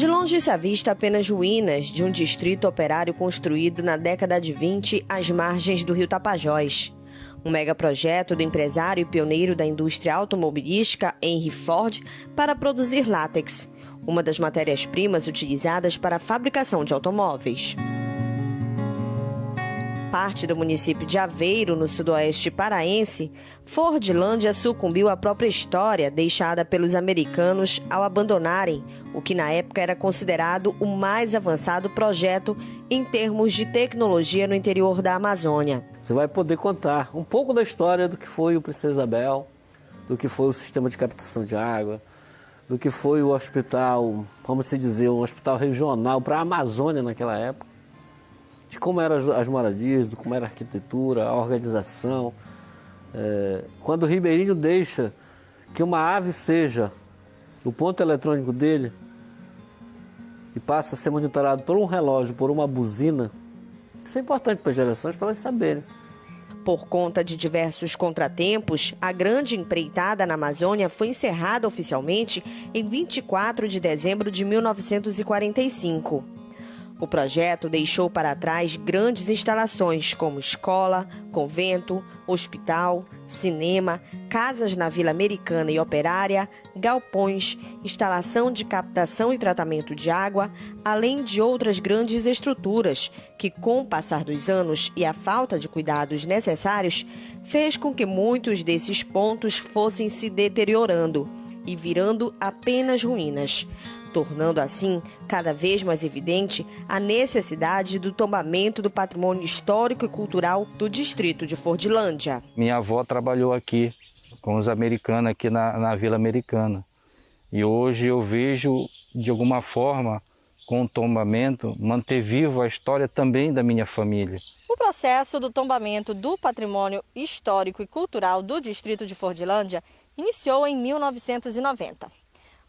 De longe se avista apenas ruínas de um distrito operário construído na década de 20 às margens do rio Tapajós. Um megaprojeto do empresário e pioneiro da indústria automobilística Henry Ford para produzir látex, uma das matérias-primas utilizadas para a fabricação de automóveis. Parte do município de Aveiro, no sudoeste paraense, Fordlândia sucumbiu à própria história deixada pelos americanos ao abandonarem o que na época era considerado o mais avançado projeto em termos de tecnologia no interior da Amazônia. Você vai poder contar um pouco da história do que foi o Princesa Isabel, do que foi o sistema de captação de água, do que foi o hospital, vamos dizer, um hospital regional para a Amazônia naquela época, de como eram as moradias, de como era a arquitetura, a organização. Quando o ribeirinho deixa que uma ave seja o ponto eletrônico dele e passa a ser monitorado por um relógio, por uma buzina, isso é importante para as gerações, para elas saberem. Por conta de diversos contratempos, a grande empreitada na Amazônia foi encerrada oficialmente em 24 de dezembro de 1945. O projeto deixou para trás grandes instalações como escola, convento, hospital, cinema, casas na Vila Americana e Operária, galpões, instalação de captação e tratamento de água, além de outras grandes estruturas que, com o passar dos anos e a falta de cuidados necessários, fez com que muitos desses pontos fossem se deteriorando e virando apenas ruínas, tornando assim cada vez mais evidente a necessidade do tombamento do patrimônio histórico e cultural do distrito de Fordlândia. Minha avó trabalhou aqui com os americanos aqui na Vila Americana e hoje eu vejo de alguma forma com o tombamento manter viva a história também da minha família. O processo do tombamento do patrimônio histórico e cultural do distrito de Fordlândia iniciou em 1990.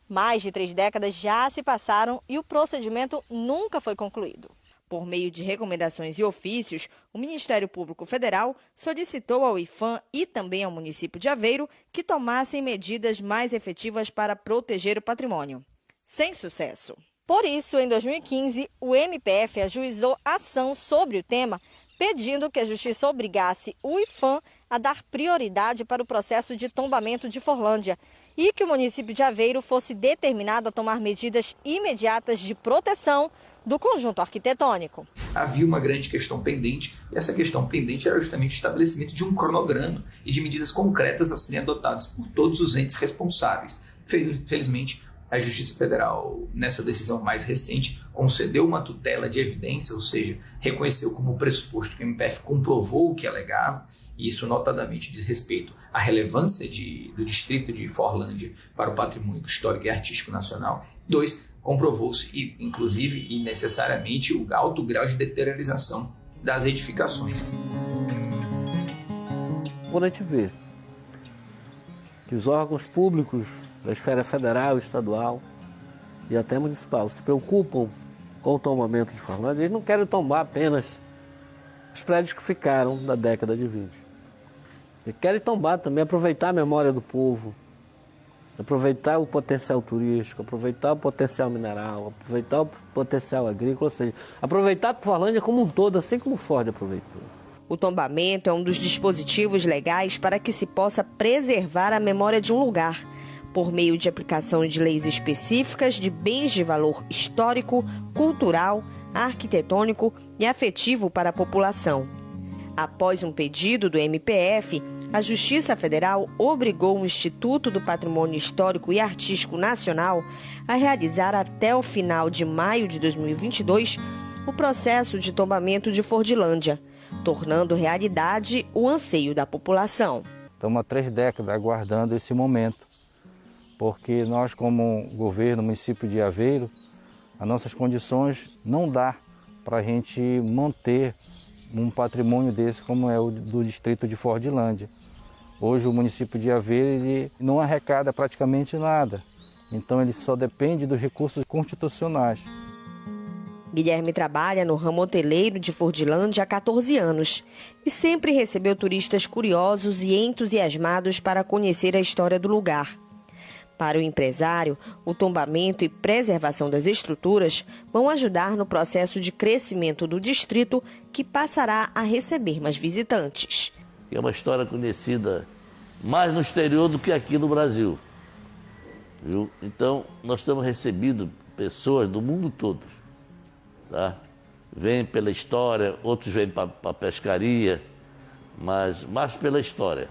Mais de 3 décadas já se passaram e o procedimento nunca foi concluído. Por meio de recomendações e ofícios, o Ministério Público Federal solicitou ao IPHAN e também ao município de Aveiro que tomassem medidas mais efetivas para proteger o patrimônio. Sem sucesso. Por isso, em 2015, o MPF ajuizou ação sobre o tema, pedindo que a Justiça obrigasse o IPHAN a dar prioridade para o processo de tombamento de Forlândia e que o município de Aveiro fosse determinado a tomar medidas imediatas de proteção do conjunto arquitetônico. Havia uma grande questão pendente, e essa questão pendente era justamente o estabelecimento de um cronograma e de medidas concretas a serem adotadas por todos os entes responsáveis. Felizmente, a Justiça Federal, nessa decisão mais recente, concedeu uma tutela de evidência, ou seja, reconheceu como pressuposto que o MPF comprovou o que alegava, e isso notadamente diz respeito à relevância do distrito de Forlândia para o patrimônio histórico e artístico nacional. 2, comprovou-se, inclusive e necessariamente, o alto grau de deteriorização das edificações. Quando a gente vê que os órgãos públicos da esfera federal, estadual e até municipal se preocupam com o tombamento de Forlândia, eles não querem tombar apenas os prédios que ficaram da década de 20. Eles querem tombar também, aproveitar a memória do povo, aproveitar o potencial turístico, aproveitar o potencial mineral, aproveitar o potencial agrícola, ou seja, aproveitar Forlândia como um todo, assim como o Ford aproveitou. O tombamento é um dos dispositivos legais para que se possa preservar a memória de um lugar, por meio de aplicação de leis específicas de bens de valor histórico, cultural, arquitetônico e afetivo para a população. Após um pedido do MPF, a Justiça Federal obrigou o Instituto do Patrimônio Histórico e Artístico Nacional a realizar até o final de maio de 2022 o processo de tombamento de Fordlândia, tornando realidade o anseio da população. Estamos há 3 décadas aguardando esse momento, porque nós, como governo, município de Aveiro, as nossas condições não dá para a gente manter um patrimônio desse como é o do distrito de Fordlândia. Hoje o município de Aveiro ele não arrecada praticamente nada, então ele só depende dos recursos constitucionais. Guilherme trabalha no ramo hoteleiro de Fordlândia há 14 anos e sempre recebeu turistas curiosos e entusiasmados para conhecer a história do lugar. Para o empresário, o tombamento e preservação das estruturas vão ajudar no processo de crescimento do distrito, que passará a receber mais visitantes. É uma história conhecida mais no exterior do que aqui no Brasil. Viu? Então, nós temos recebido pessoas do mundo todo. Tá? Vêm pela história, outros vêm para a pescaria, mas mais pela história.